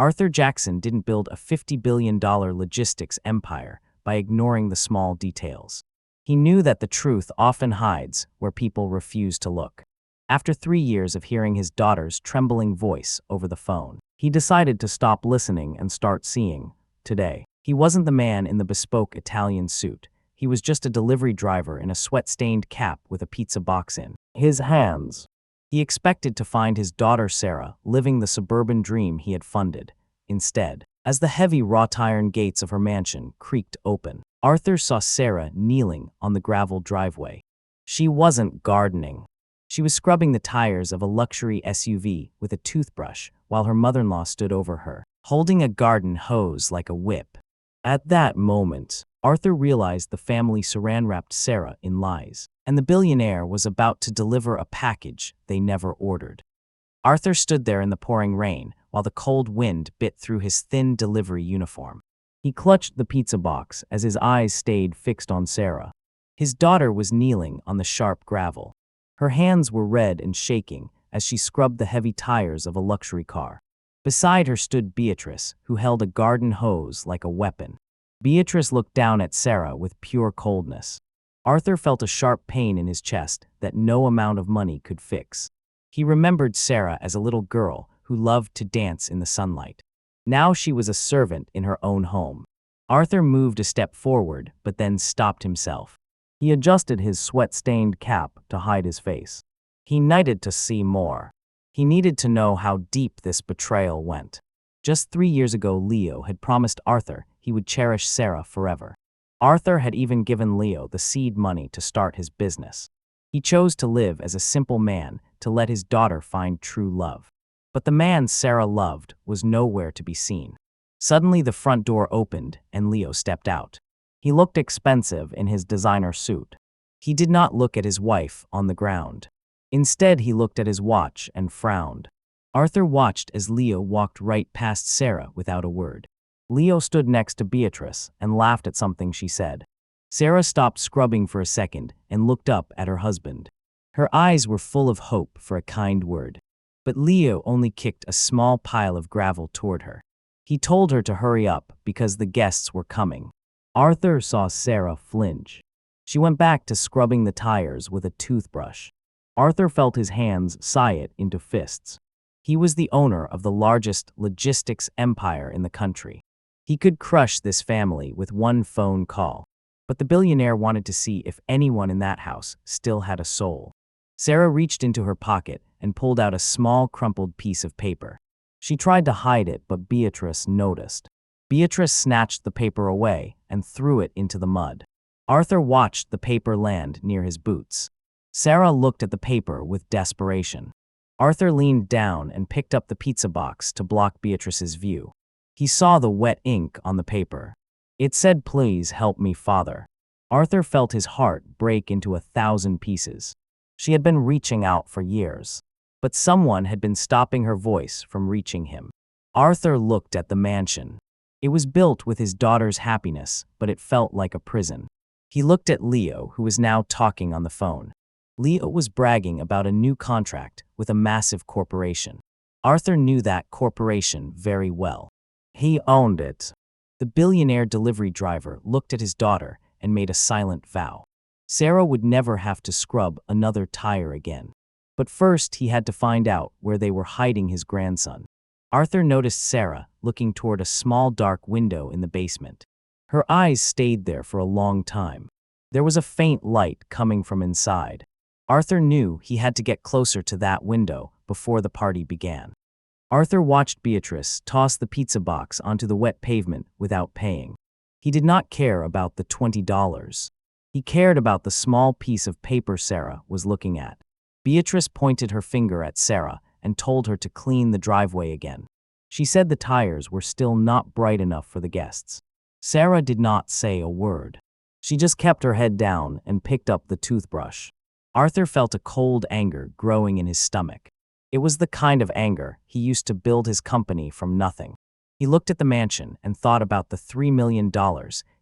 Arthur Jackson didn't build a $50 billion logistics empire by ignoring the small details. He knew that the truth often hides where people refuse to look. After 3 years of hearing his daughter's trembling voice over the phone, he decided to stop listening and start seeing. Today, he wasn't the man in the bespoke Italian suit. He was just a delivery driver in a sweat-stained cap with a pizza box in his hands. He expected to find his daughter Sarah living the suburban dream he had funded. Instead, as the heavy wrought-iron gates of her mansion creaked open, Arthur saw Sarah kneeling on the gravel driveway. She wasn't gardening. She was scrubbing the tires of a luxury SUV with a toothbrush while her mother-in-law stood over her, holding a garden hose like a whip. At that moment, Arthur realized the family saran-wrapped Sarah in lies, and the billionaire was about to deliver a package they never ordered. Arthur stood there in the pouring rain while the cold wind bit through his thin delivery uniform. He clutched the pizza box as his eyes stayed fixed on Sarah. His daughter was kneeling on the sharp gravel. Her hands were red and shaking as she scrubbed the heavy tires of a luxury car. Beside her stood Beatrice, who held a garden hose like a weapon. Beatrice looked down at Sarah with pure coldness. Arthur felt a sharp pain in his chest that no amount of money could fix. He remembered Sarah as a little girl who loved to dance in the sunlight. Now she was a servant in her own home. Arthur moved a step forward, but then stopped himself. He adjusted his sweat-stained cap to hide his face. He needed to see more. He needed to know how deep this betrayal went. Just 3 years ago, Leo had promised Arthur he would cherish Sarah forever. Arthur had even given Leo the seed money to start his business. He chose to live as a simple man to let his daughter find true love. But the man Sarah loved was nowhere to be seen. Suddenly the front door opened and Leo stepped out. He looked expensive in his designer suit. He did not look at his wife on the ground. Instead, he looked at his watch and frowned. Arthur watched as Leo walked right past Sarah without a word. Leo stood next to Beatrice and laughed at something she said. Sarah stopped scrubbing for a second and looked up at her husband. Her eyes were full of hope for a kind word. But Leo only kicked a small pile of gravel toward her. He told her to hurry up because the guests were coming. Arthur saw Sarah flinch. She went back to scrubbing the tires with a toothbrush. Arthur felt his hands sigh it into fists. He was the owner of the largest logistics empire in the country. He could crush this family with one phone call. But the billionaire wanted to see if anyone in that house still had a soul. Sarah reached into her pocket and pulled out a small crumpled piece of paper. She tried to hide it, but Beatrice noticed. Beatrice snatched the paper away and threw it into the mud. Arthur watched the paper land near his boots. Sarah looked at the paper with desperation. Arthur leaned down and picked up the pizza box to block Beatrice's view. He saw the wet ink on the paper. It said, "Please help me, Father." Arthur felt his heart break into 1,000 pieces. She had been reaching out for years, but someone had been stopping her voice from reaching him. Arthur looked at the mansion. It was built with his daughter's happiness, but it felt like a prison. He looked at Leo, who was now talking on the phone. Leo was bragging about a new contract with a massive corporation. Arthur knew that corporation very well. He owned it. The billionaire delivery driver looked at his daughter and made a silent vow. Sarah would never have to scrub another tire again. But first, he had to find out where they were hiding his grandson. Arthur noticed Sarah looking toward a small dark window in the basement. Her eyes stayed there for a long time. There was a faint light coming from inside. Arthur knew he had to get closer to that window before the party began. Arthur watched Beatrice toss the pizza box onto the wet pavement without paying. He did not care about the $20. He cared about the small piece of paper Sarah was looking at. Beatrice pointed her finger at Sarah and told her to clean the driveway again. She said the tires were still not bright enough for the guests. Sarah did not say a word. She just kept her head down and picked up the toothbrush. Arthur felt a cold anger growing in his stomach. It was the kind of anger he used to build his company from nothing. He looked at the mansion and thought about the $3 million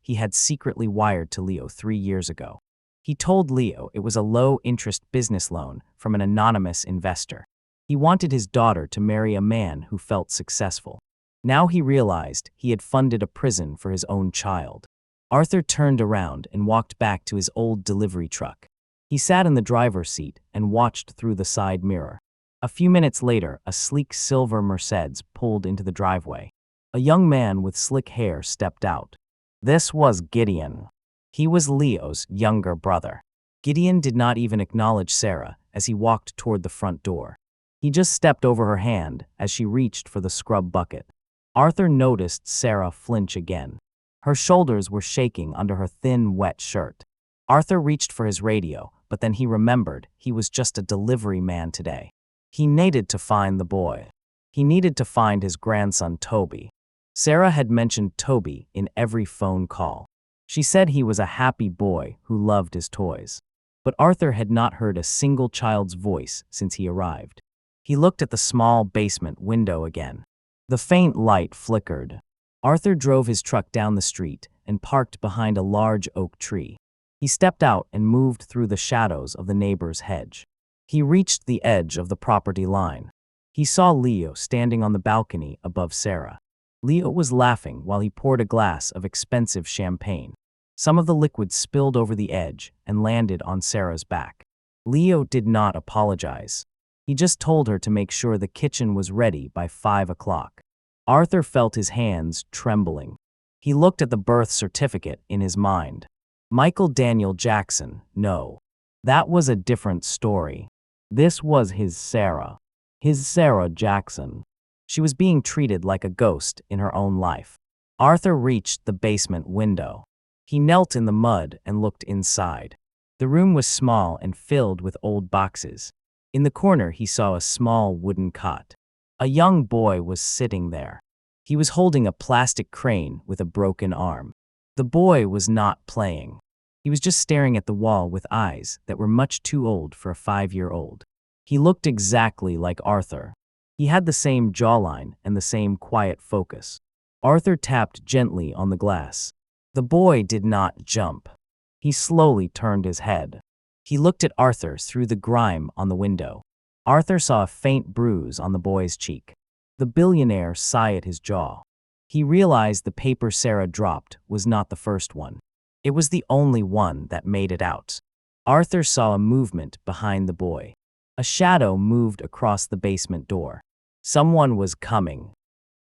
he had secretly wired to Leo 3 years ago. He told Leo it was a low-interest business loan from an anonymous investor. He wanted his daughter to marry a man who felt successful. Now he realized he had funded a prison for his own child. Arthur turned around and walked back to his old delivery truck. He sat in the driver's seat and watched through the side mirror. A few minutes later, a sleek silver Mercedes pulled into the driveway. A young man with slick hair stepped out. This was Gideon. He was Leo's younger brother. Gideon did not even acknowledge Sarah as he walked toward the front door. He just stepped over her hand as she reached for the scrub bucket. Arthur noticed Sarah flinch again. Her shoulders were shaking under her thin, wet shirt. Arthur reached for his radio, but then he remembered he was just a delivery man today. He needed to find the boy. He needed to find his grandson Toby. Sarah had mentioned Toby in every phone call. She said he was a happy boy who loved his toys. But Arthur had not heard a single child's voice since he arrived. He looked at the small basement window again. The faint light flickered. Arthur drove his truck down the street and parked behind a large oak tree. He stepped out and moved through the shadows of the neighbor's hedge. He reached the edge of the property line. He saw Leo standing on the balcony above Sarah. Leo was laughing while he poured a glass of expensive champagne. Some of the liquid spilled over the edge and landed on Sarah's back. Leo did not apologize. He just told her to make sure the kitchen was ready by 5 o'clock. Arthur felt his hands trembling. He looked at the birth certificate in his mind. Michael Daniel Jackson, no. That was a different story. This was his Sarah. His Sarah Jackson. She was being treated like a ghost in her own life. Arthur reached the basement window. He knelt in the mud and looked inside. The room was small and filled with old boxes. In the corner, he saw a small wooden cot. A young boy was sitting there. He was holding a plastic crane with a broken arm. The boy was not playing. He was just staring at the wall with eyes that were much too old for a 5-year-old. He looked exactly like Arthur. He had the same jawline and the same quiet focus. Arthur tapped gently on the glass. The boy did not jump. He slowly turned his head. He looked at Arthur through the grime on the window. Arthur saw a faint bruise on the boy's cheek. The billionaire sighed at his jaw. He realized the paper Sarah dropped was not the first one. It was the only one that made it out. Arthur saw a movement behind the boy. A shadow moved across the basement door. Someone was coming.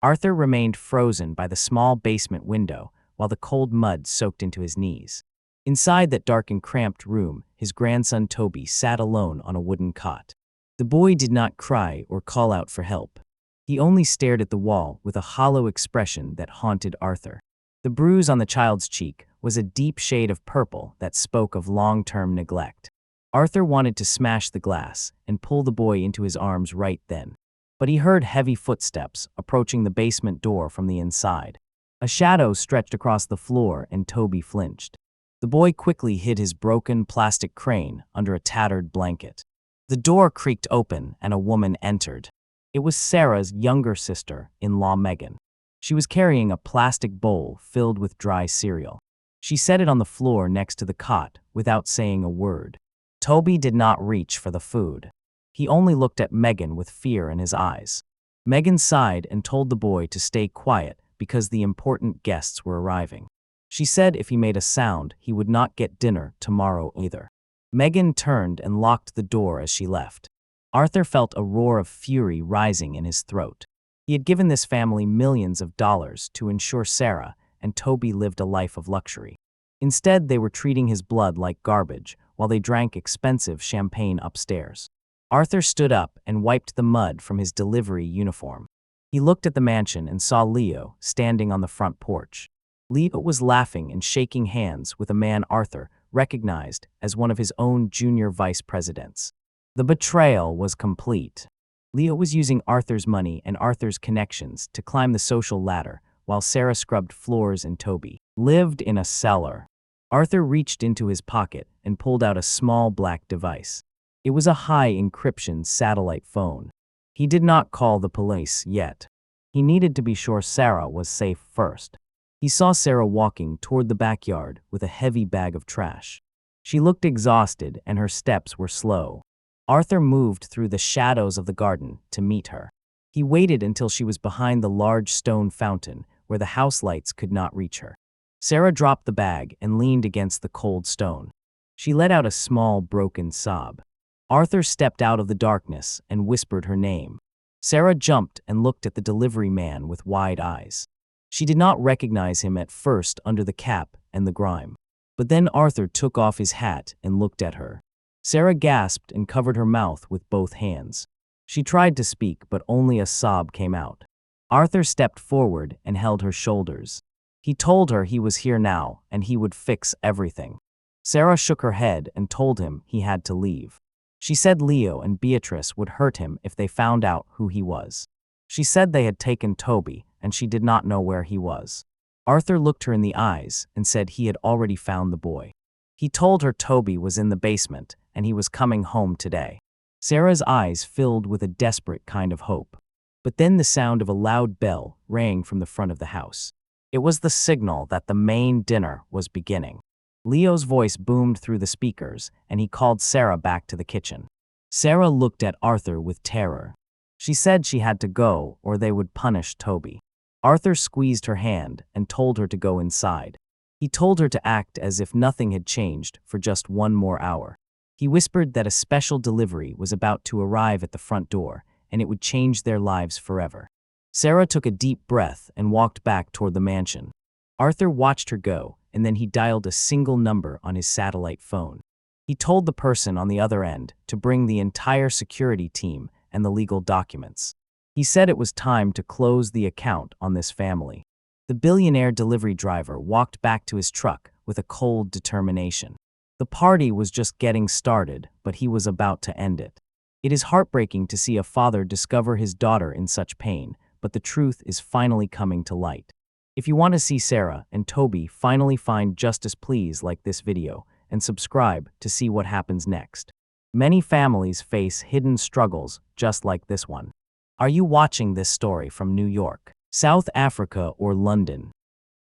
Arthur remained frozen by the small basement window while the cold mud soaked into his knees. Inside that dark and cramped room, his grandson Toby sat alone on a wooden cot. The boy did not cry or call out for help. He only stared at the wall with a hollow expression that haunted Arthur. The bruise on the child's cheek was a deep shade of purple that spoke of long-term neglect. Arthur wanted to smash the glass and pull the boy into his arms right then. But he heard heavy footsteps approaching the basement door from the inside. A shadow stretched across the floor and Toby flinched. The boy quickly hid his broken plastic crane under a tattered blanket. The door creaked open and a woman entered. It was Sarah's younger sister-in-law Megan. She was carrying a plastic bowl filled with dry cereal. She set it on the floor next to the cot without saying a word. Toby did not reach for the food. He only looked at Megan with fear in his eyes. Megan sighed and told the boy to stay quiet because the important guests were arriving. She said if he made a sound, he would not get dinner tomorrow either. Megan turned and locked the door as she left. Arthur felt a roar of fury rising in his throat. He had given this family millions of dollars to ensure Sarah and Toby lived a life of luxury. Instead, they were treating his blood like garbage while they drank expensive champagne upstairs. Arthur stood up and wiped the mud from his delivery uniform. He looked at the mansion and saw Leo standing on the front porch. Leo was laughing and shaking hands with a man Arthur recognized as one of his own junior vice presidents. The betrayal was complete. Leo was using Arthur's money and Arthur's connections to climb the social ladder while Sarah scrubbed floors and Toby lived in a cellar. Arthur reached into his pocket and pulled out a small black device. It was a high-encryption satellite phone. He did not call the police yet. He needed to be sure Sarah was safe first. He saw Sarah walking toward the backyard with a heavy bag of trash. She looked exhausted and her steps were slow. Arthur moved through the shadows of the garden to meet her. He waited until she was behind the large stone fountain where the house lights could not reach her. Sarah dropped the bag and leaned against the cold stone. She let out a small, broken sob. Arthur stepped out of the darkness and whispered her name. Sarah jumped and looked at the delivery man with wide eyes. She did not recognize him at first under the cap and the grime. But then Arthur took off his hat and looked at her. Sarah gasped and covered her mouth with both hands. She tried to speak, but only a sob came out. Arthur stepped forward and held her shoulders. He told her he was here now and he would fix everything. Sarah shook her head and told him he had to leave. She said Leo and Beatrice would hurt him if they found out who he was. She said they had taken Toby and she did not know where he was. Arthur looked her in the eyes and said he had already found the boy. He told her Toby was in the basement and he was coming home today. Sarah's eyes filled with a desperate kind of hope. But then the sound of a loud bell rang from the front of the house. It was the signal that the main dinner was beginning. Leo's voice boomed through the speakers, and he called Sarah back to the kitchen. Sarah looked at Arthur with terror. She said she had to go or they would punish Toby. Arthur squeezed her hand and told her to go inside. He told her to act as if nothing had changed for just one more hour. He whispered that a special delivery was about to arrive at the front door, and it would change their lives forever. Sarah took a deep breath and walked back toward the mansion. Arthur watched her go, and then he dialed a single number on his satellite phone. He told the person on the other end to bring the entire security team and the legal documents. He said it was time to close the account on this family. The billionaire delivery driver walked back to his truck with a cold determination. The party was just getting started, but he was about to end it. It is heartbreaking to see a father discover his daughter in such pain, but the truth is finally coming to light. If you want to see Sarah and Toby finally find justice, please like this video and subscribe to see what happens next. Many families face hidden struggles just like this one. Are you watching this story from New York, South Africa, or London?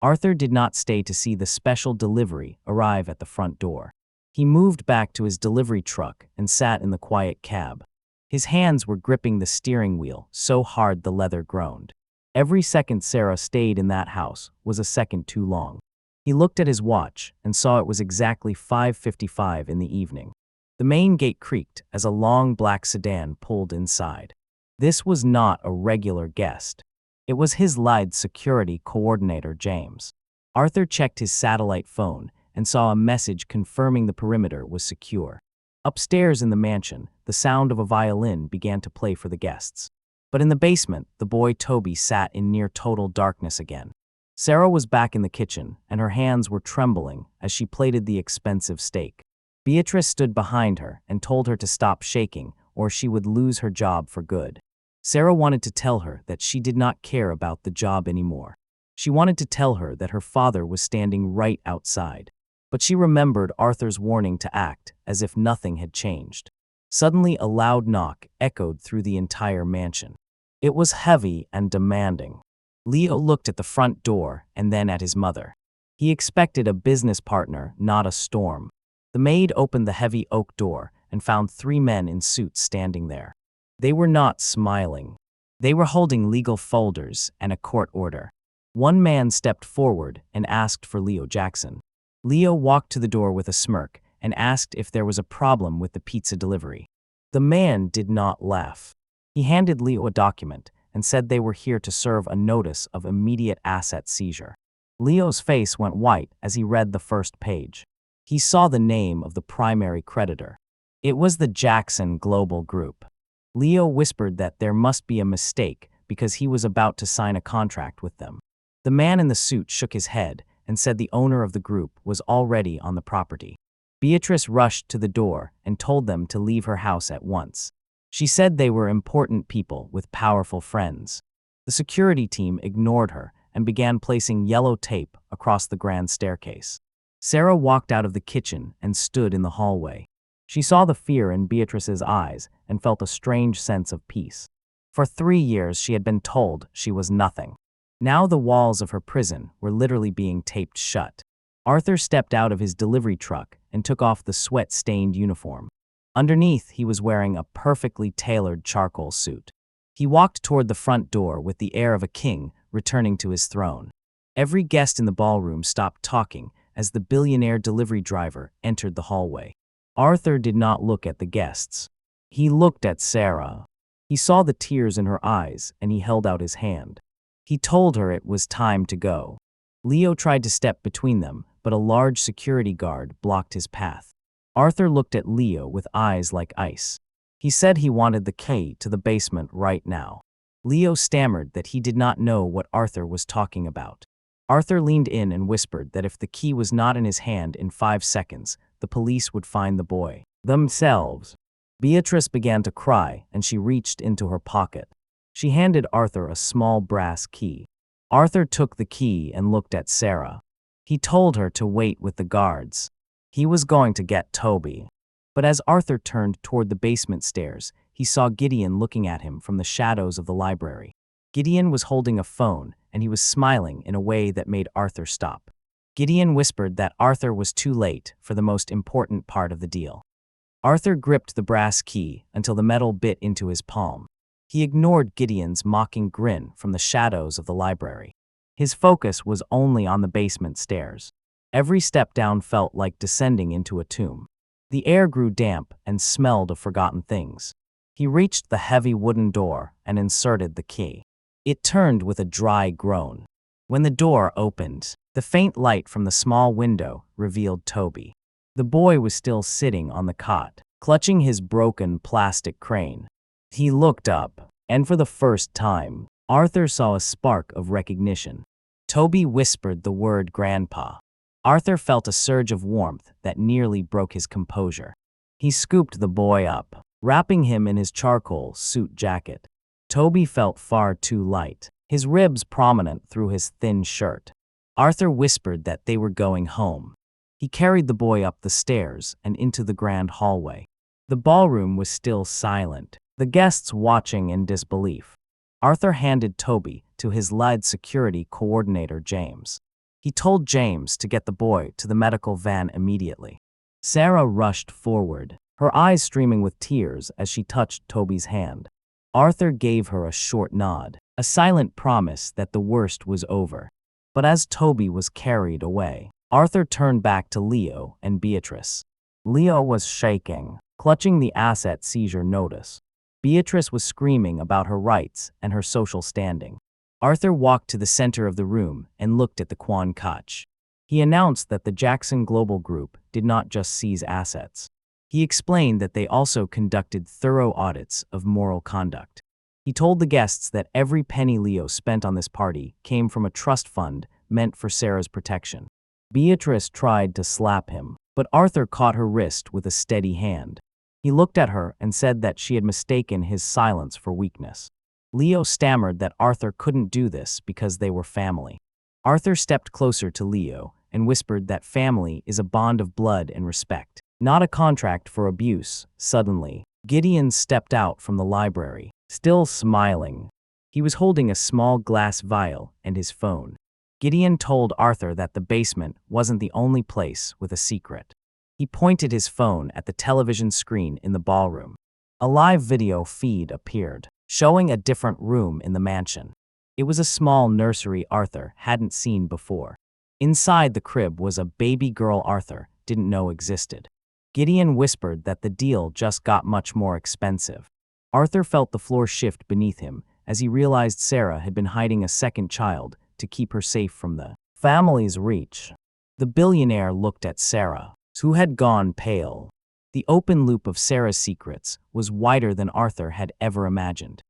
Arthur did not stay to see the special delivery arrive at the front door. He moved back to his delivery truck and sat in the quiet cab. His hands were gripping the steering wheel so hard the leather groaned. Every second Sarah stayed in that house was a second too long. He looked at his watch and saw it was exactly 5:55 in the evening. The main gate creaked as a long black sedan pulled inside. This was not a regular guest. It was his lead security coordinator, James. Arthur checked his satellite phone and saw a message confirming the perimeter was secure. Upstairs in the mansion, the sound of a violin began to play for the guests. But in the basement, the boy Toby sat in near total darkness again. Sarah was back in the kitchen, and her hands were trembling as she plated the expensive steak. Beatrice stood behind her and told her to stop shaking, or she would lose her job for good. Sarah wanted to tell her that she did not care about the job anymore. She wanted to tell her that her father was standing right outside. But she remembered Arthur's warning to act as if nothing had changed. Suddenly, a loud knock echoed through the entire mansion. It was heavy and demanding. Leo looked at the front door and then at his mother. He expected a business partner, not a storm. The maid opened the heavy oak door and found 3 men in suits standing there. They were not smiling. They were holding legal folders and a court order. One man stepped forward and asked for Leo Jackson. Leo walked to the door with a smirk and asked if there was a problem with the pizza delivery. The man did not laugh. He handed Leo a document and said they were here to serve a notice of immediate asset seizure. Leo's face went white as he read the first page. He saw the name of the primary creditor. It was the Jackson Global Group. Leo whispered that there must be a mistake because he was about to sign a contract with them. The man in the suit shook his head and said the owner of the group was already on the property. Beatrice rushed to the door and told them to leave her house at once. She said they were important people with powerful friends. The security team ignored her and began placing yellow tape across the grand staircase. Sarah walked out of the kitchen and stood in the hallway. She saw the fear in Beatrice's eyes and felt a strange sense of peace. For 3 years she had been told she was nothing. Now the walls of her prison were literally being taped shut. Arthur stepped out of his delivery truck and took off the sweat-stained uniform. Underneath, he was wearing a perfectly tailored charcoal suit. He walked toward the front door with the air of a king returning to his throne. Every guest in the ballroom stopped talking as the billionaire delivery driver entered the hallway. Arthur did not look at the guests. He looked at Sarah. He saw the tears in her eyes and he held out his hand. He told her it was time to go. Leo tried to step between them, but a large security guard blocked his path. Arthur looked at Leo with eyes like ice. He said he wanted the key to the basement right now. Leo stammered that he did not know what Arthur was talking about. Arthur leaned in and whispered that if the key was not in his hand in 5 seconds, the police would find the boy themselves. Beatrice began to cry and she reached into her pocket. She handed Arthur a small brass key. Arthur took the key and looked at Sarah. He told her to wait with the guards. He was going to get Toby. But as Arthur turned toward the basement stairs, he saw Gideon looking at him from the shadows of the library. Gideon was holding a phone, and he was smiling in a way that made Arthur stop. Gideon whispered that Arthur was too late for the most important part of the deal. Arthur gripped the brass key until the metal bit into his palm. He ignored Gideon's mocking grin from the shadows of the library. His focus was only on the basement stairs. Every step down felt like descending into a tomb. The air grew damp and smelled of forgotten things. He reached the heavy wooden door and inserted the key. It turned with a dry groan. When the door opened, the faint light from the small window revealed Toby. The boy was still sitting on the cot, clutching his broken plastic crane. He looked up, and for the first time, Arthur saw a spark of recognition. Toby whispered the word Grandpa. Arthur felt a surge of warmth that nearly broke his composure. He scooped the boy up, wrapping him in his charcoal suit jacket. Toby felt far too light, his ribs prominent through his thin shirt. Arthur whispered that they were going home. He carried the boy up the stairs and into the grand hallway. The ballroom was still silent, the guests watching in disbelief. Arthur handed Toby to his lead security coordinator, James. He told James to get the boy to the medical van immediately. Sarah rushed forward, her eyes streaming with tears as she touched Toby's hand. Arthur gave her a short nod, a silent promise that the worst was over. But as Toby was carried away, Arthur turned back to Leo and Beatrice. Leo was shaking, clutching the asset seizure notice. Beatrice was screaming about her rights and her social standing. Arthur walked to the center of the room and looked at the Quan Koch. He announced that the Jackson Global Group did not just seize assets. He explained that they also conducted thorough audits of moral conduct. He told the guests that every penny Leo spent on this party came from a trust fund meant for Sarah's protection. Beatrice tried to slap him, but Arthur caught her wrist with a steady hand. He looked at her and said that she had mistaken his silence for weakness. Leo stammered that Arthur couldn't do this because they were family. Arthur stepped closer to Leo and whispered that family is a bond of blood and respect, not a contract for abuse. Suddenly, Gideon stepped out from the library, still smiling. He was holding a small glass vial and his phone. Gideon told Arthur that the basement wasn't the only place with a secret. He pointed his phone at the television screen in the ballroom. A live video feed appeared, showing a different room in the mansion. It was a small nursery Arthur hadn't seen before. Inside the crib was a baby girl Arthur didn't know existed. Gideon whispered that the deal just got much more expensive. Arthur felt the floor shift beneath him as he realized Sarah had been hiding a second child to keep her safe from the family's reach. The billionaire looked at Sarah, who had gone pale. The open loop of Sarah's secrets was wider than Arthur had ever imagined.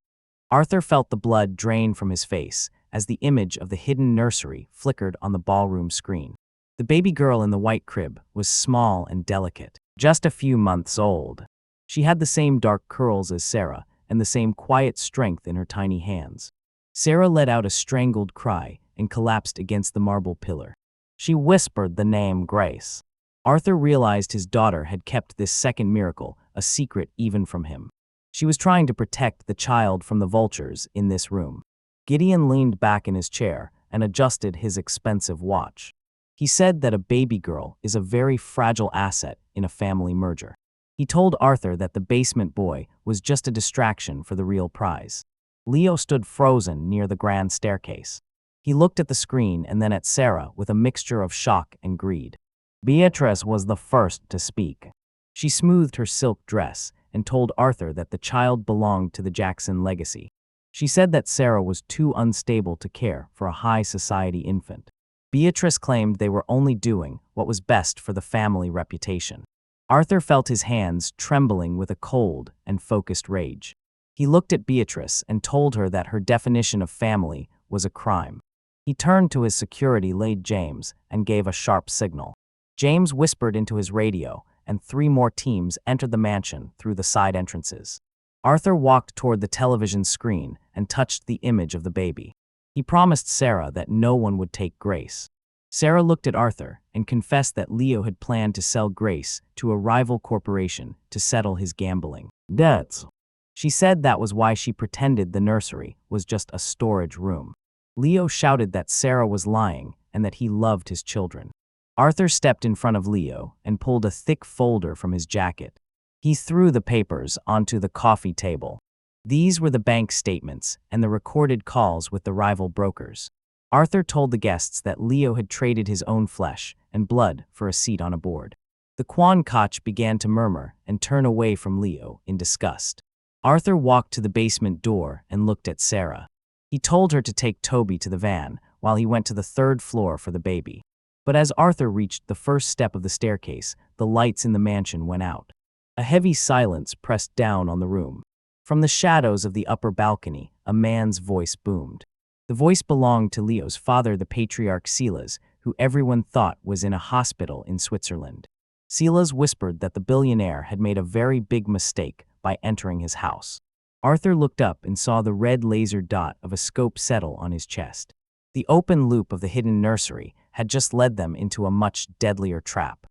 Arthur felt the blood drain from his face as the image of the hidden nursery flickered on the ballroom screen. The baby girl in the white crib was small and delicate, just a few months old. She had the same dark curls as Sarah and the same quiet strength in her tiny hands. Sarah let out a strangled cry and collapsed against the marble pillar. She whispered the name Grace. Arthur realized his daughter had kept this second miracle a secret even from him. She was trying to protect the child from the vultures in this room. Gideon leaned back in his chair and adjusted his expensive watch. He said that a baby girl is a very fragile asset in a family merger. He told Arthur that the basement boy was just a distraction for the real prize. Leo stood frozen near the grand staircase. He looked at the screen and then at Sarah with a mixture of shock and greed. Beatrice was the first to speak. She smoothed her silk dress and told Arthur that the child belonged to the Jackson legacy. She said that Sarah was too unstable to care for a high society infant. Beatrice claimed they were only doing what was best for the family reputation. Arthur felt his hands trembling with a cold and focused rage. He looked at Beatrice and told her that her definition of family was a crime. He turned to his security lead James and gave a sharp signal. James whispered into his radio, and 3 more teams entered the mansion through the side entrances. Arthur walked toward the television screen and touched the image of the baby. He promised Sarah that no one would take Grace. Sarah looked at Arthur and confessed that Leo had planned to sell Grace to a rival corporation to settle his gambling debts. She said that was why she pretended the nursery was just a storage room. Leo shouted that Sarah was lying and that he loved his children. Arthur stepped in front of Leo and pulled a thick folder from his jacket. He threw the papers onto the coffee table. These were the bank statements and the recorded calls with the rival brokers. Arthur told the guests that Leo had traded his own flesh and blood for a seat on a board. The Quan Koch began to murmur and turn away from Leo in disgust. Arthur walked to the basement door and looked at Sarah. He told her to take Toby to the van while he went to the 3rd floor for the baby. But as Arthur reached the first step of the staircase, the lights in the mansion went out. A heavy silence pressed down on the room. From the shadows of the upper balcony, a man's voice boomed. The voice belonged to Leo's father, the patriarch Silas, who everyone thought was in a hospital in Switzerland. Silas whispered that the billionaire had made a very big mistake by entering his house. Arthur looked up and saw the red laser dot of a scope settle on his chest. The open loop of the hidden nursery had just led them into a much deadlier trap.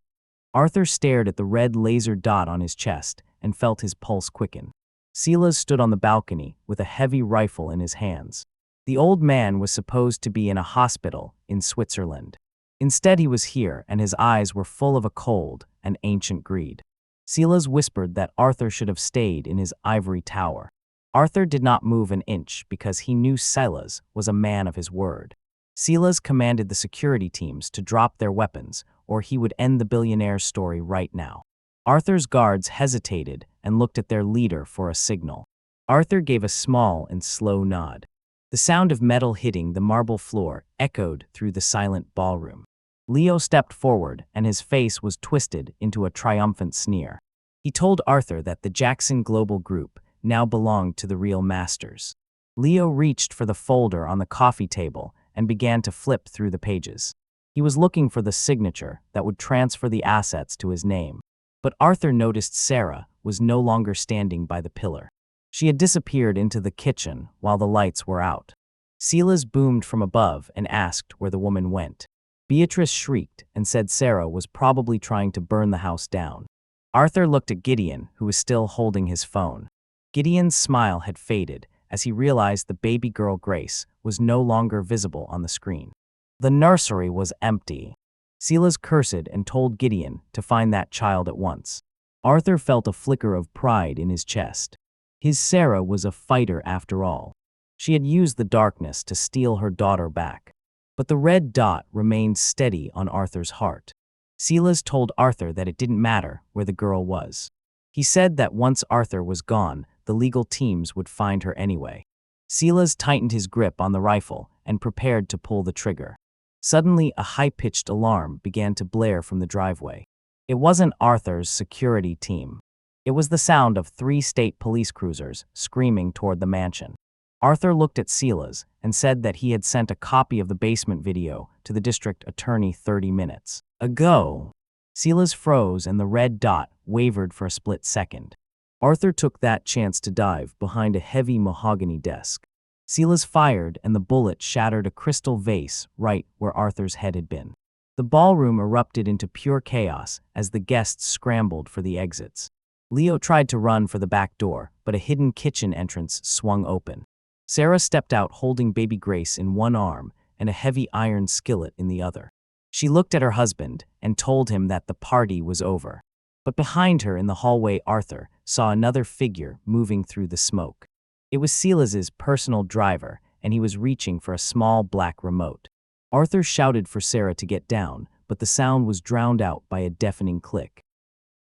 Arthur stared at the red laser dot on his chest and felt his pulse quicken. Silas stood on the balcony with a heavy rifle in his hands. The old man was supposed to be in a hospital in Switzerland. Instead, he was here, and his eyes were full of a cold and ancient greed. Silas whispered that Arthur should have stayed in his ivory tower. Arthur did not move an inch because he knew Silas was a man of his word. Silas commanded the security teams to drop their weapons, or he would end the billionaire's story right now. Arthur's guards hesitated and looked at their leader for a signal. Arthur gave a small and slow nod. The sound of metal hitting the marble floor echoed through the silent ballroom. Leo stepped forward, and his face was twisted into a triumphant sneer. He told Arthur that the Jackson Global Group now belonged to the real masters. Leo reached for the folder on the coffee table and began to flip through the pages. He was looking for the signature that would transfer the assets to his name. But Arthur noticed Sarah was no longer standing by the pillar. She had disappeared into the kitchen while the lights were out. Silas boomed from above and asked where the woman went. Beatrice shrieked and said Sarah was probably trying to burn the house down. Arthur looked at Gideon, who was still holding his phone. Gideon's smile had faded as he realized the baby girl Grace was no longer visible on the screen. The nursery was empty. Silas cursed and told Gideon to find that child at once. Arthur felt a flicker of pride in his chest. His Sarah was a fighter after all. She had used the darkness to steal her daughter back. But the red dot remained steady on Arthur's heart. Silas told Arthur that it didn't matter where the girl was. He said that once Arthur was gone, the legal teams would find her anyway. Silas tightened his grip on the rifle and prepared to pull the trigger. Suddenly, a high-pitched alarm began to blare from the driveway. It wasn't Arthur's security team. It was the sound of 3 state police cruisers screaming toward the mansion. Arthur looked at Silas and said that he had sent a copy of the basement video to the district attorney 30 minutes ago. Silas froze and the red dot wavered for a split second. Arthur took that chance to dive behind a heavy mahogany desk. Silas fired and the bullet shattered a crystal vase right where Arthur's head had been. The ballroom erupted into pure chaos as the guests scrambled for the exits. Leo tried to run for the back door, but a hidden kitchen entrance swung open. Sarah stepped out holding baby Grace in one arm and a heavy iron skillet in the other. She looked at her husband and told him that the party was over. But behind her in the hallway, Arthur saw another figure moving through the smoke. It was Silas's personal driver, and he was reaching for a small black remote. Arthur shouted for Sarah to get down, but the sound was drowned out by a deafening click.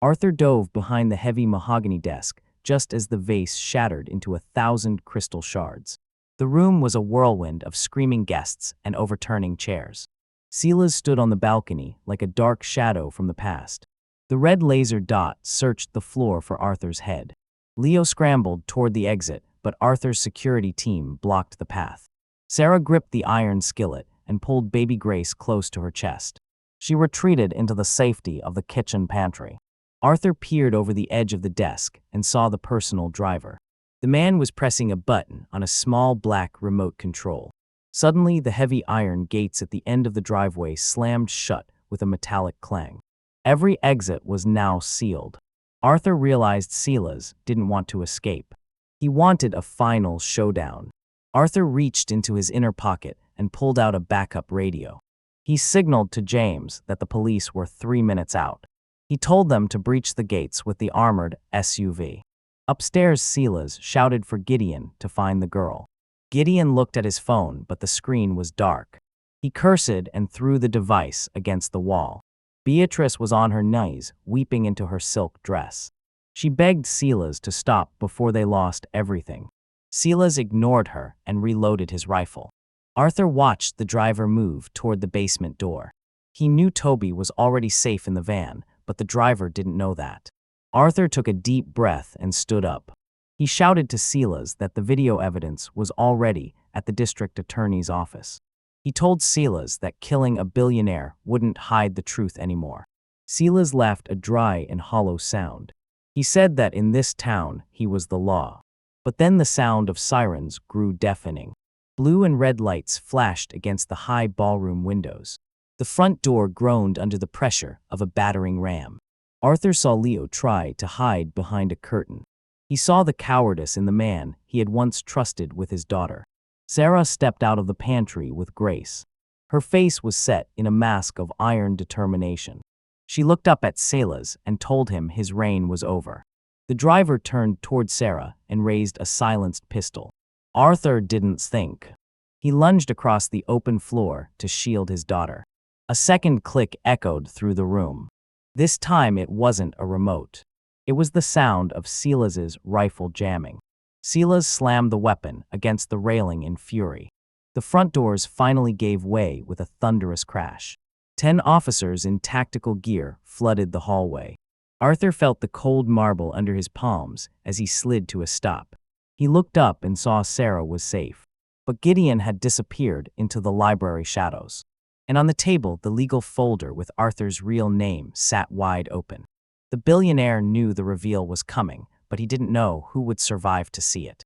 Arthur dove behind the heavy mahogany desk just as the vase shattered into 1,000 crystal shards. The room was a whirlwind of screaming guests and overturning chairs. Silas stood on the balcony like a dark shadow from the past. The red laser dot searched the floor for Arthur's head. Leo scrambled toward the exit, but Arthur's security team blocked the path. Sarah gripped the iron skillet and pulled baby Grace close to her chest. She retreated into the safety of the kitchen pantry. Arthur peered over the edge of the desk and saw the personal driver. The man was pressing a button on a small black remote control. Suddenly, the heavy iron gates at the end of the driveway slammed shut with a metallic clang. Every exit was now sealed. Arthur realized Silas didn't want to escape. He wanted a final showdown. Arthur reached into his inner pocket and pulled out a backup radio. He signaled to James that the police were 3 minutes out. He told them to breach the gates with the armored SUV. Upstairs, Silas shouted for Gideon to find the girl. Gideon looked at his phone, but the screen was dark. He cursed and threw the device against the wall. Beatrice was on her knees, weeping into her silk dress. She begged Silas to stop before they lost everything. Silas ignored her and reloaded his rifle. Arthur watched the driver move toward the basement door. He knew Toby was already safe in the van, but the driver didn't know that. Arthur took a deep breath and stood up. He shouted to Silas that the video evidence was already at the district attorney's office. He told Silas that killing a billionaire wouldn't hide the truth anymore. Silas left a dry and hollow sound. He said that in this town he was the law. But then the sound of sirens grew deafening. Blue and red lights flashed against the high ballroom windows. The front door groaned under the pressure of a battering ram. Arthur saw Leo try to hide behind a curtain. He saw the cowardice in the man he had once trusted with his daughter. Sarah stepped out of the pantry with Grace. Her face was set in a mask of iron determination. She looked up at Silas and told him his reign was over. The driver turned toward Sarah and raised a silenced pistol. Arthur didn't think. He lunged across the open floor to shield his daughter. A second click echoed through the room. This time it wasn't a remote. It was the sound of Silas's rifle jamming. Silas slammed the weapon against the railing in fury. The front doors finally gave way with a thunderous crash. 10 officers in tactical gear flooded the hallway. Arthur felt the cold marble under his palms as he slid to a stop. He looked up and saw Sarah was safe. But Gideon had disappeared into the library shadows. And on the table, the legal folder with Arthur's real name sat wide open. The billionaire knew the reveal was coming, but he didn't know who would survive to see it.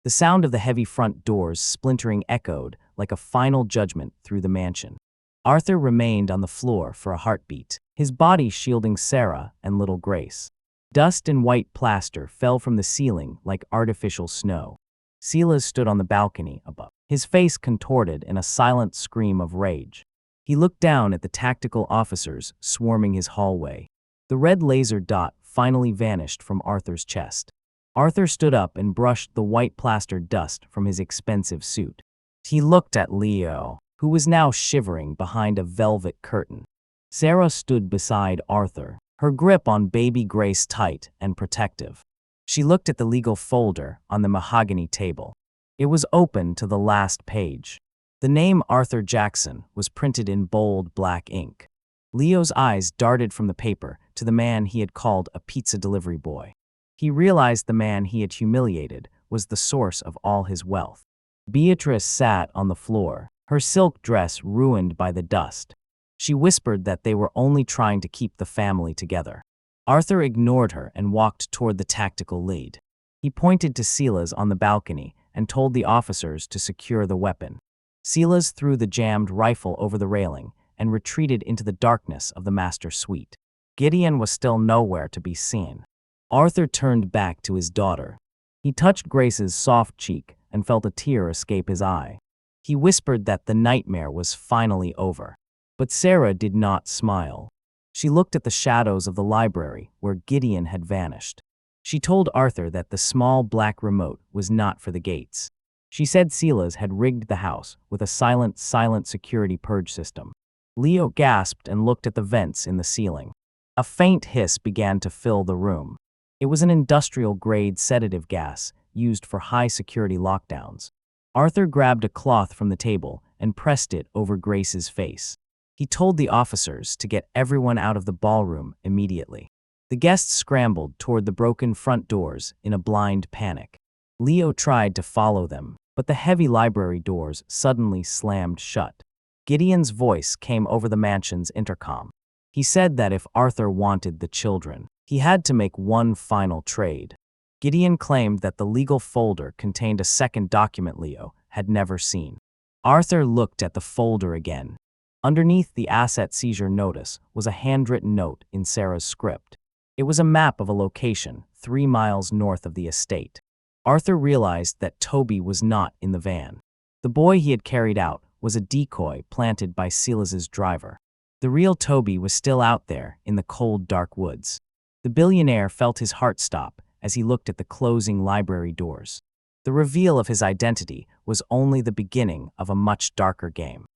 The sound of the heavy front doors splintering echoed like a final judgment through the mansion. Arthur remained on the floor for a heartbeat, his body shielding Sarah and little Grace. Dust and white plaster fell from the ceiling like artificial snow. Silas stood on the balcony above, his face contorted in a silent scream of rage. He looked down at the tactical officers swarming his hallway. The red laser dot finally vanished from Arthur's chest. Arthur stood up and brushed the white plaster dust from his expensive suit. He looked at Leo, who was now shivering behind a velvet curtain. Sarah stood beside Arthur, her grip on baby Grace tight and protective. She looked at the legal folder on the mahogany table. It was open to the last page. The name Arthur Jackson was printed in bold black ink. Leo's eyes darted from the paper to the man he had called a pizza delivery boy. He realized the man he had humiliated was the source of all his wealth. Beatrice sat on the floor, her silk dress ruined by the dust. She whispered that they were only trying to keep the family together. Arthur ignored her and walked toward the tactical lead. He pointed to Silas on the balcony and told the officers to secure the weapon. Silas threw the jammed rifle over the railing and retreated into the darkness of the master suite. Gideon was still nowhere to be seen. Arthur turned back to his daughter. He touched Grace's soft cheek and felt a tear escape his eye. He whispered that the nightmare was finally over. But Sarah did not smile. She looked at the shadows of the library where Gideon had vanished. She told Arthur that the small black remote was not for the gates. She said Silas had rigged the house with a silent security purge system. Leo gasped and looked at the vents in the ceiling. A faint hiss began to fill the room. It was an industrial-grade sedative gas used for high-security lockdowns. Arthur grabbed a cloth from the table and pressed it over Grace's face. He told the officers to get everyone out of the ballroom immediately. The guests scrambled toward the broken front doors in a blind panic. Leo tried to follow them, but the heavy library doors suddenly slammed shut. Gideon's voice came over the mansion's intercom. He said that if Arthur wanted the children, he had to make one final trade. Gideon claimed that the legal folder contained a second document Leo had never seen. Arthur looked at the folder again. Underneath the asset seizure notice was a handwritten note in Sarah's script. It was a map of a location 3 miles north of the estate. Arthur realized that Toby was not in the van. The boy he had carried out was a decoy planted by Silas's driver. The real Toby was still out there in the cold, dark woods. The billionaire felt his heart stop as he looked at the closing library doors. The reveal of his identity was only the beginning of a much darker game.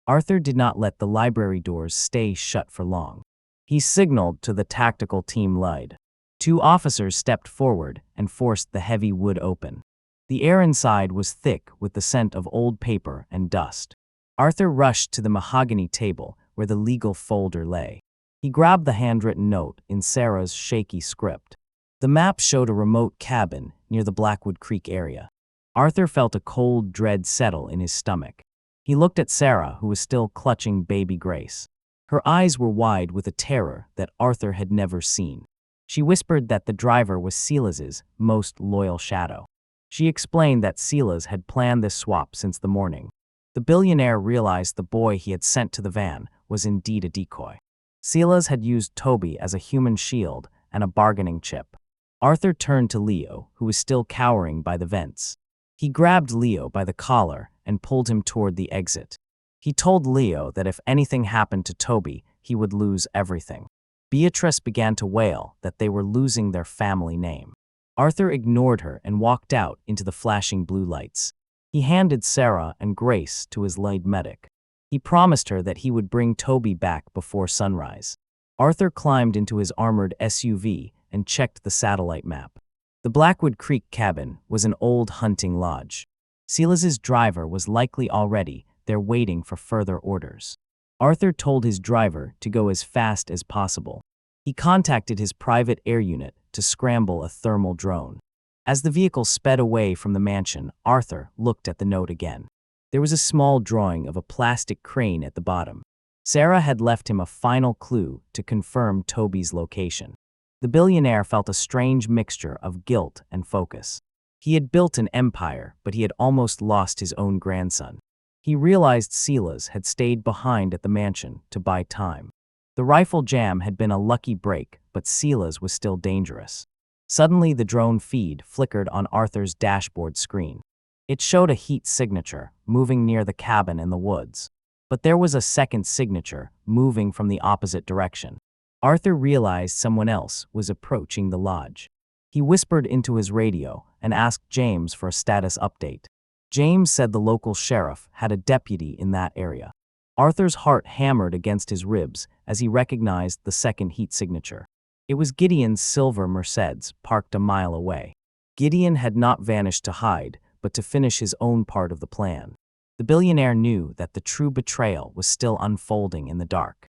Arthur did not let the library doors stay shut for long. He signaled to the tactical team lead. 2 officers stepped forward and forced the heavy wood open. The air inside was thick with the scent of old paper and dust. Arthur rushed to the mahogany table where the legal folder lay. He grabbed the handwritten note in Sarah's shaky script. The map showed a remote cabin near the Blackwood Creek area. Arthur felt a cold dread settle in his stomach. He looked at Sarah, who was still clutching baby Grace. Her eyes were wide with a terror that Arthur had never seen. She whispered that the driver was Silas's most loyal shadow. She explained that Silas had planned this swap since the morning. The billionaire realized the boy he had sent to the van was indeed a decoy. Silas had used Toby as a human shield and a bargaining chip. Arthur turned to Leo, who was still cowering by the vents. He grabbed Leo by the collar and pulled him toward the exit. He told Leo that if anything happened to Toby, he would lose everything. Beatrice began to wail that they were losing their family name. Arthur ignored her and walked out into the flashing blue lights. He handed Sarah and Grace to his lead medic. He promised her that he would bring Toby back before sunrise. Arthur climbed into his armored SUV and checked the satellite map. The Blackwood Creek cabin was an old hunting lodge. Silas's driver was likely already there waiting for further orders. Arthur told his driver to go as fast as possible. He contacted his private air unit to scramble a thermal drone. As the vehicle sped away from the mansion, Arthur looked at the note again. There was a small drawing of a plastic crane at the bottom. Sarah had left him a final clue to confirm Toby's location. The billionaire felt a strange mixture of guilt and focus. He had built an empire, but he had almost lost his own grandson. He realized Silas had stayed behind at the mansion to buy time. The rifle jam had been a lucky break, but Silas was still dangerous. Suddenly, the drone feed flickered on Arthur's dashboard screen. It showed a heat signature moving near the cabin in the woods. But there was a second signature moving from the opposite direction. Arthur realized someone else was approaching the lodge. He whispered into his radio and asked James for a status update. James said the local sheriff had a deputy in that area. Arthur's heart hammered against his ribs as he recognized the second heat signature. It was Gideon's silver Mercedes parked a mile away. Gideon had not vanished to hide, but to finish his own part of the plan. The billionaire knew that the true betrayal was still unfolding in the dark.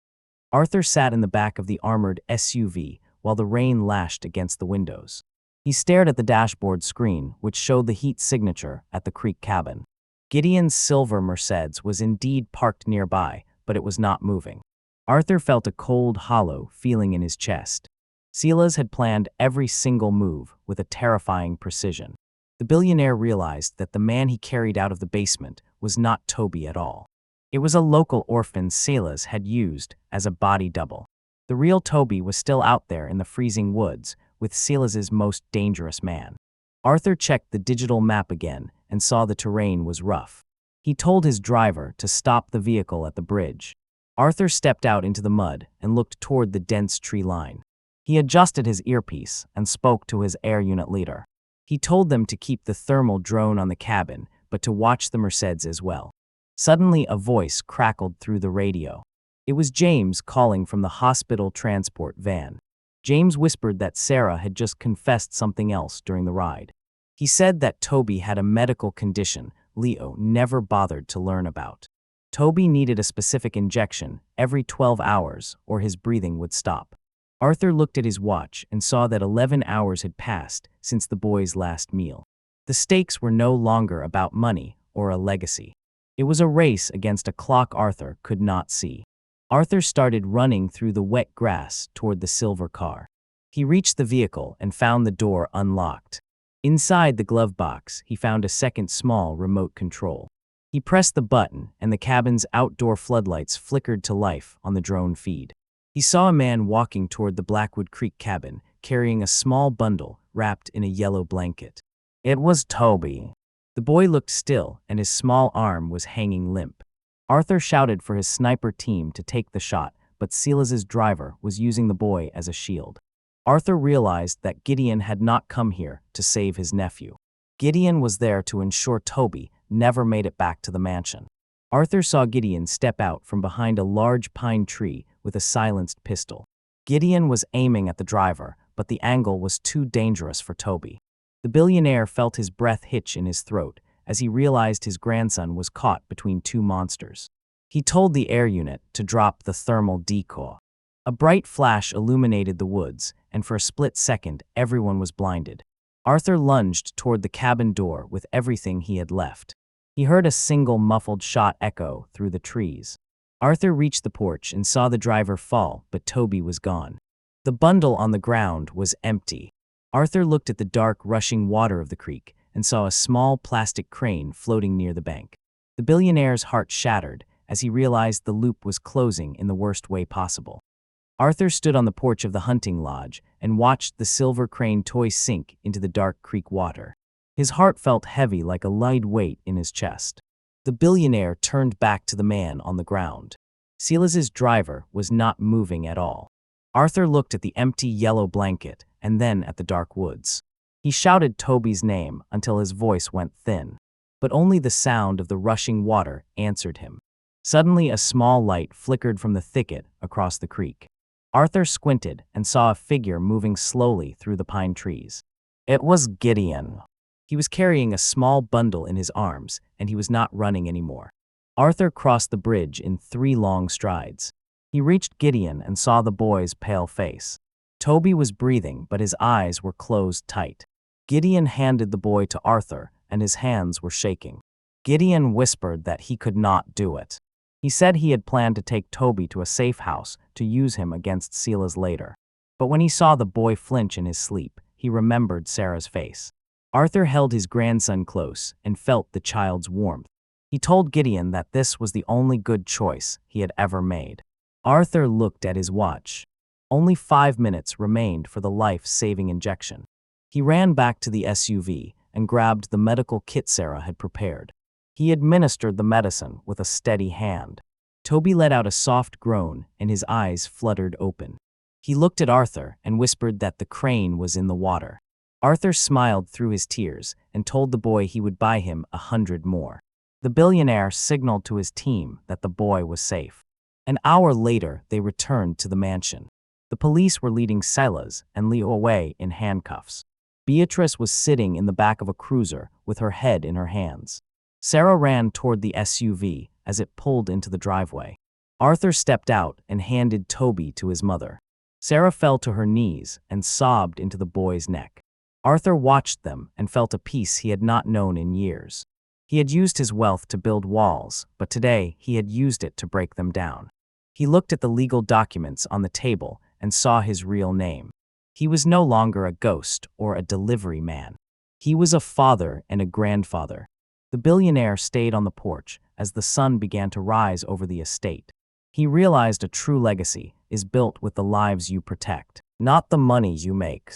Arthur sat in the back of the armored SUV while the rain lashed against the windows. He stared at the dashboard screen, which showed the heat signature at the creek cabin. Gideon's silver Mercedes was indeed parked nearby, but it was not moving. Arthur felt a cold, hollow feeling in his chest. Silas had planned every single move with a terrifying precision. The billionaire realized that the man he carried out of the basement was not Toby at all. It was a local orphan Silas had used as a body double. The real Toby was still out there in the freezing woods with Silas's most dangerous man. Arthur checked the digital map again and saw the terrain was rough. He told his driver to stop the vehicle at the bridge. Arthur stepped out into the mud and looked toward the dense tree line. He adjusted his earpiece and spoke to his air unit leader. He told them to keep the thermal drone on the cabin, but to watch the Mercedes as well. Suddenly, a voice crackled through the radio. It was James calling from the hospital transport van. James whispered that Sarah had just confessed something else during the ride. He said that Toby had a medical condition Leo never bothered to learn about. Toby needed a specific injection every 12 hours or his breathing would stop. Arthur looked at his watch and saw that 11 hours had passed since the boys' last meal. The stakes were no longer about money or a legacy. It was a race against a clock Arthur could not see. Arthur started running through the wet grass toward the silver car. He reached the vehicle and found the door unlocked. Inside the glove box, he found a second small remote control. He pressed the button and the cabin's outdoor floodlights flickered to life on the drone feed. He saw a man walking toward the Blackwood Creek cabin, carrying a small bundle wrapped in a yellow blanket. It was Toby. The boy looked still and his small arm was hanging limp. Arthur shouted for his sniper team to take the shot, but Silas's driver was using the boy as a shield. Arthur realized that Gideon had not come here to save his nephew. Gideon was there to ensure Toby never made it back to the mansion. Arthur saw Gideon step out from behind a large pine tree with a silenced pistol. Gideon was aiming at the driver, but the angle was too dangerous for Toby. The billionaire felt his breath hitch in his throat as he realized his grandson was caught between two monsters. He told the air unit to drop the thermal decoy. A bright flash illuminated the woods, and for a split second, everyone was blinded. Arthur lunged toward the cabin door with everything he had left. He heard a single muffled shot echo through the trees. Arthur reached the porch and saw the driver fall, but Toby was gone. The bundle on the ground was empty. Arthur looked at the dark, rushing water of the creek and saw a small plastic crane floating near the bank. The billionaire's heart shattered as he realized the loop was closing in the worst way possible. Arthur stood on the porch of the hunting lodge and watched the silver crane toy sink into the dark creek water. His heart felt heavy like a light weight in his chest. The billionaire turned back to the man on the ground. Silas's driver was not moving at all. Arthur looked at the empty yellow blanket and then at the dark woods. He shouted Toby's name until his voice went thin, but only the sound of the rushing water answered him. Suddenly, a small light flickered from the thicket across the creek. Arthur squinted and saw a figure moving slowly through the pine trees. It was Gideon. He was carrying a small bundle in his arms, and he was not running anymore. Arthur crossed the bridge in 3 long strides. He reached Gideon and saw the boy's pale face. Toby was breathing, but his eyes were closed tight. Gideon handed the boy to Arthur, and his hands were shaking. Gideon whispered that he could not do it. He said he had planned to take Toby to a safe house to use him against Silas later. But when he saw the boy flinch in his sleep, he remembered Sarah's face. Arthur held his grandson close and felt the child's warmth. He told Gideon that this was the only good choice he had ever made. Arthur looked at his watch. Only 5 minutes remained for the life-saving injection. He ran back to the SUV and grabbed the medical kit Sarah had prepared. He administered the medicine with a steady hand. Toby let out a soft groan and his eyes fluttered open. He looked at Arthur and whispered that the crane was in the water. Arthur smiled through his tears and told the boy he would buy him 100 more. The billionaire signaled to his team that the boy was safe. An hour later, they returned to the mansion. The police were leading Silas and Leo away in handcuffs. Beatrice was sitting in the back of a cruiser with her head in her hands. Sarah ran toward the SUV as it pulled into the driveway. Arthur stepped out and handed Toby to his mother. Sarah fell to her knees and sobbed into the boy's neck. Arthur watched them and felt a peace he had not known in years. He had used his wealth to build walls, but today he had used it to break them down. He looked at the legal documents on the table and saw his real name. He was no longer a ghost or a delivery man. He was a father and a grandfather. The billionaire stayed on the porch as the sun began to rise over the estate. He realized a true legacy is built with the lives you protect, not the money you make.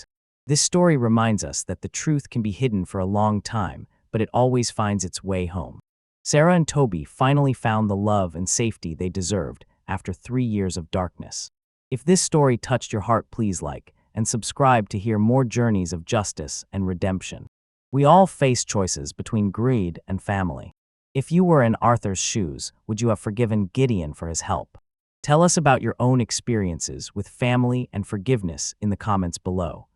This story reminds us that the truth can be hidden for a long time, but it always finds its way home. Sarah and Toby finally found the love and safety they deserved after 3 years of darkness. If this story touched your heart, please like and subscribe to hear more journeys of justice and redemption. We all face choices between greed and family. If you were in Arthur's shoes, would you have forgiven Gideon for his help? Tell us about your own experiences with family and forgiveness in the comments below.